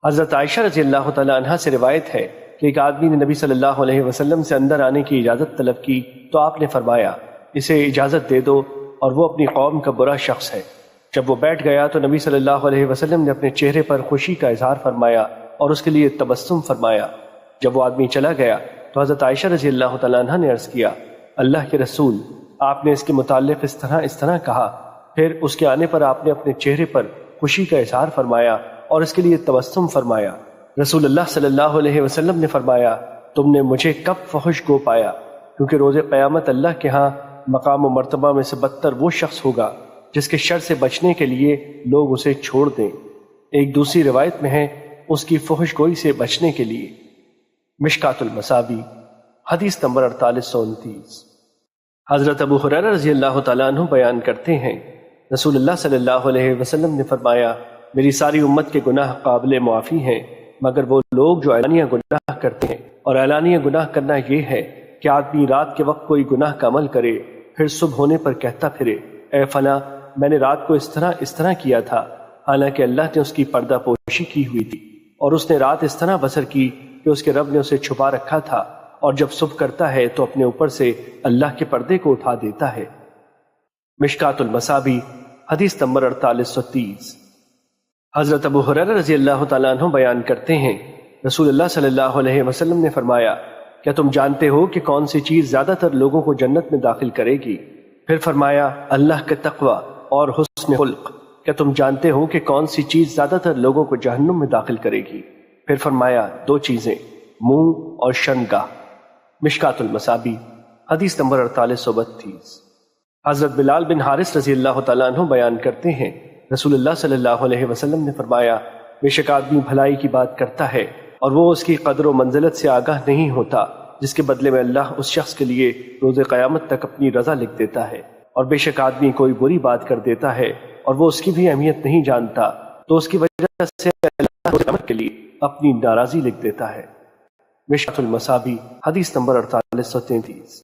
حضرت عائشہ رضی اللہ تعالی عنہا سے روایت ہے کہ ایک آدمی نے نبی صلی اللہ علیہ وسلم سے اندر آنے کی اجازت طلب کی تو آپ نے فرمایا اسے اجازت دے دو اور وہ اپنی قوم کا برا شخص ہے۔ جب وہ بیٹھ گیا تو نبی صلی اللہ علیہ وسلم نے اپنے چہرے پر خوشی کا اظہار فرمایا اور اس کے لیے تبسم فرمایا۔ جب وہ آدمی چلا گیا تو حضرت عائشہ رضی اللہ تعالیٰ عنہ نے عرض کیا اللہ کے رسول، آپ نے اس کے متعلق اس طرح کہا، پھر اس کے آنے پر آپ نے اپنے چہرے پر خوشی کا اظہار فرمایا اور اس کے لیے تبسم فرمایا۔ رسول اللہ صلی اللہ علیہ وسلم نے فرمایا تم نے مجھے کب فحش گو پایا، کیونکہ روز قیامت اللہ کے ہاں مقام و مرتبہ میں سے بدتر وہ شخص ہوگا جس کے شر سے بچنے کے لیے لوگ اسے چھوڑ دیں۔ ایک دوسری روایت میں ہے اس کی فحش گوئی سے بچنے کے لیے۔ مشکات المصابیح حدیث نمبر 4829۔ حضرت ابو ہریرہ رضی اللہ تعالیٰ عنہ بیان کرتے ہیں رسول اللہ صلی اللہ علیہ وسلم نے فرمایا میری ساری امت کے گناہ قابل معافی ہیں مگر وہ لوگ جو اعلانیہ گناہ کرتے ہیں، اور اعلانیہ گناہ کرنا یہ ہے کہ آدمی رات کے وقت کوئی گناہ کا عمل کرے پھر صبح ہونے پر کہتا پھرے اے فلاں میں نے رات کو اس طرح کیا تھا، حالانکہ اللہ نے اس کی پردہ پوشی کی ہوئی تھی اور اس نے رات اس طرح بسر کی کہ اس کے رب نے اسے چھپا رکھا تھا، اور جب صبح کرتا ہے تو اپنے اوپر سے اللہ کے پردے کو اٹھا دیتا ہے۔ مشکات المصابیح حدیث نمبر 4830۔ حضرت ابو ہریرہ رضی اللہ تعالیٰ عنہ بیان کرتے ہیں رسول اللہ صلی اللہ علیہ وسلم نے فرمایا کیا تم جانتے ہو کہ کون سی چیز زیادہ تر لوگوں کو جنت میں داخل کرے گی؟ پھر فرمایا اللہ کا تقوی اور حسن خلق۔ کیا تم جانتے ہو کہ کون سی چیز زیادہ تر لوگوں کو جہنم میں داخل کرے گی؟ پھر فرمایا دو چیزیں، منہ اور شرمگاہ۔ مشکات المصابیح حدیث نمبر 4832۔ حضرت بلال بن حارث رضی اللہ تعالیٰ عنہ بیان کرتے ہیں رسول اللہ صلی اللہ علیہ وسلم نے فرمایا بے شک آدمی بھلائی کی بات کرتا ہے اور وہ اس کی قدر و منزلت سے آگاہ نہیں ہوتا، جس کے بدلے میں اللہ اس شخص کے لیے روز قیامت تک اپنی رضا لکھ دیتا ہے، اور بے شک آدمی کوئی بری بات کر دیتا ہے اور وہ اس کی بھی اہمیت نہیں جانتا تو اس کی وجہ سے اللہ روز قیامت کے لیے اپنی ناراضی لکھ دیتا ہے۔ مشکات المصابیح حدیث نمبر 4833۔